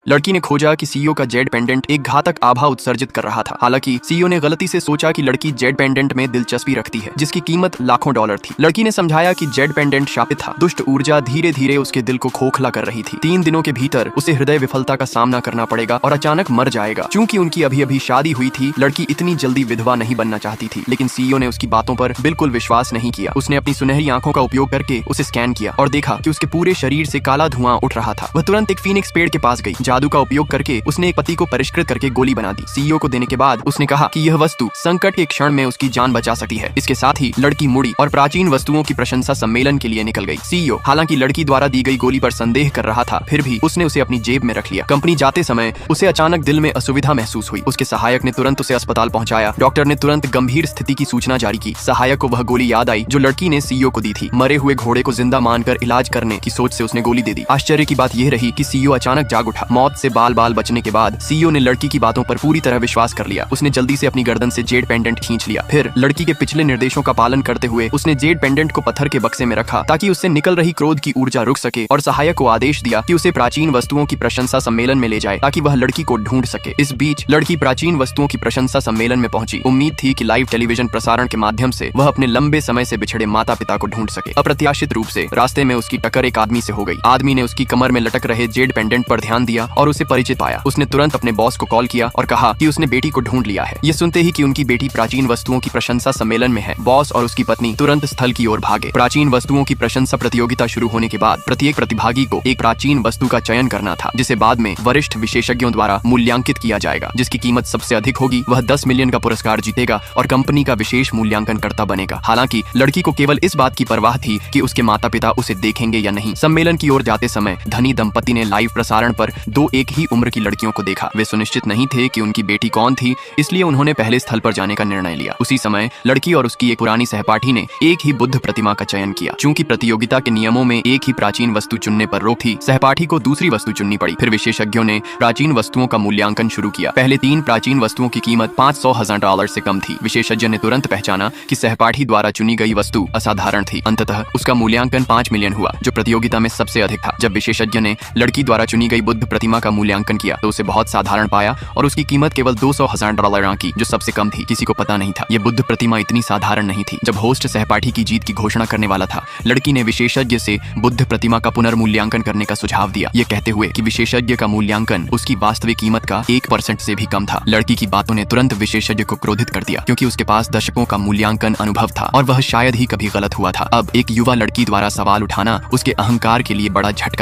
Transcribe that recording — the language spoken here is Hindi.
लड़की ने खोजा कि सीईओ का जेड पेंडेंट एक घातक आभा उत्सर्जित कर रहा था। हालांकि सीईओ ने गलती से सोचा कि लड़की जेड पेंडेंट में दिलचस्पी रखती है, जिसकी कीमत लाखों डॉलर थी। लड़की ने समझाया कि जेड पेंडेंट शापित था। दुष्ट ऊर्जा धीरे धीरे उसके दिल को खोखला कर रही थी। 3 दिनों के भीतर उसे हृदय विफलता का सामना करना पड़ेगा और अचानक मर जाएगा। चूंकि उनकी अभी अभी शादी हुई थी, लड़की इतनी जल्दी विधवा नहीं बनना चाहती थी, लेकिन सीईओ ने उसकी बातों पर बिल्कुल विश्वास नहीं किया। उसने अपनी सुनहरी आंखों का उपयोग करके उसे स्कैन किया और देखा कि उसके पूरे शरीर से काला धुआं उठ रहा था। वह तुरंत एक फीनिक्स पेड़ के पास गई। जादू का उपयोग करके उसने एक पति को परिष्कृत करके गोली बना दी। सीईओ को देने के बाद उसने कहा कि यह वस्तु संकट के क्षण में उसकी जान बचा सकती है। इसके साथ ही लड़की मुड़ी और प्राचीन वस्तुओं की प्रशंसा सम्मेलन के लिए निकल गई। सीईओ हालांकि लड़की द्वारा दी गई गोली पर संदेह कर रहा था, फिर भी उसने उसे अपनी जेब में रख लिया। कंपनी जाते समय उसे अचानक दिल में असुविधा महसूस हुई। उसके सहायक ने तुरंत उसे अस्पताल पहुंचाया। डॉक्टर ने तुरंत गंभीर स्थिति की सूचना जारी की। सहायक को वह गोली याद आई जो लड़की ने सीईओ को दी थी। मरे हुए घोड़े को जिंदा मानकर इलाज करने की सोच से उसने गोली दे दी। आश्चर्य की बात यह रही कि सीईओ अचानक जाग उठा। मौत से बाल बाल बचने के बाद सीईओ ने लड़की की बातों पर पूरी तरह विश्वास कर लिया। उसने जल्दी से अपनी गर्दन से जेड पेंडेंट खींच लिया। फिर लड़की के पिछले निर्देशों का पालन करते हुए उसने जेड पेंडेंट को पत्थर के बक्से में रखा ताकि उससे निकल रही क्रोध की ऊर्जा रुक सके, और सहायक को आदेश दिया कि उसे प्राचीन वस्तुओं की प्रशंसा सम्मेलन में ले जाए ताकि वह लड़की को ढूंढ सके। इस बीच लड़की प्राचीन वस्तुओं की प्रशंसा सम्मेलन में पहुंची। उम्मीद थी कि लाइव टेलीविजन प्रसारण के माध्यम से वह अपने लंबे समय से बिछड़े माता पिता को ढूंढ सके। अप्रत्याशित रूप से रास्ते में उसकी टक्कर एक आदमी से हो गई। आदमी ने उसकी कमर में लटक रहे जेड पेंडेंट पर ध्यान दिया और उसे परिचित पाया। उसने तुरंत अपने बॉस को कॉल किया और कहा कि उसने बेटी को ढूंढ लिया है। ये सुनते ही कि उनकी बेटी प्राचीन वस्तुओं की प्रशंसा सम्मेलन में है, बॉस और उसकी पत्नी तुरंत स्थल की ओर भागे। प्राचीन वस्तुओं की प्रशंसा प्रतियोगिता शुरू होने के बाद प्रत्येक प्रतिभागी को एक प्राचीन वस्तु का चयन करना था, जिसे बाद में वरिष्ठ विशेषज्ञों द्वारा मूल्यांकित किया जाएगा। जिसकी कीमत सबसे अधिक होगी वह 10 मिलियन का पुरस्कार जीतेगा और कंपनी का विशेष मूल्यांकन करता बनेगा। हालांकि लड़की को केवल इस बात की परवाह थी कि उसके माता पिता उसे देखेंगे या नहीं। सम्मेलन की ओर जाते समय धनी दंपति ने लाइव प्रसारण पर 2 एक ही उम्र की लड़कियों को देखा। वे सुनिश्चित नहीं थे कि उनकी बेटी कौन थी, इसलिए उन्होंने पहले स्थल पर जाने का निर्णय लिया। उसी समय लड़की और उसकी एक पुरानी सहपाठी ने एक ही बुद्ध प्रतिमा का चयन किया। चूंकि प्रतियोगिता के नियमों में एक ही प्राचीन वस्तु चुनने पर रोक थी, सहपाठी को दूसरी वस्तु चुननी पड़ी। फिर विशेषज्ञों ने प्राचीन वस्तुओं का मूल्यांकन शुरू किया। पहले 3 प्राचीन वस्तुओं की कीमत $500,000 से कम थी। विशेषज्ञ ने तुरंत पहचाना कि सहपाठी द्वारा चुनी गई वस्तु असाधारण थी। अंततः उसका मूल्यांकन 5 मिलियन हुआ, जो प्रतियोगिता में सबसे अधिक था। जब विशेषज्ञ ने लड़की द्वारा चुनी गई बुद्ध प्रतिमा का मूल्यांकन किया तो उसे बहुत साधारण पाया और उसकी कीमत केवल $200,000 आंकी, जो सबसे कम थी। किसी को पता नहीं था ये बुद्ध प्रतिमा इतनी साधारण नहीं थी। जब होस्ट सहपाठी की जीत की घोषणा करने वाला था, लड़की ने विशेषज्ञ से बुद्ध प्रतिमा का पुनर्मूल्यांकन करने का सुझाव दिया, ये कहते हुए कि विशेषज्ञ का मूल्यांकन उसकी वास्तविक कीमत का 1% से भी कम था। लड़की की बातों ने तुरंत विशेषज्ञ को क्रोधित कर दिया, क्योंकि उसके पास दशकों का मूल्यांकन अनुभव था और वह शायद ही कभी गलत हुआ था। अब एक युवा लड़की द्वारा सवाल उठाना उसके अहंकार के लिए बड़ा झटका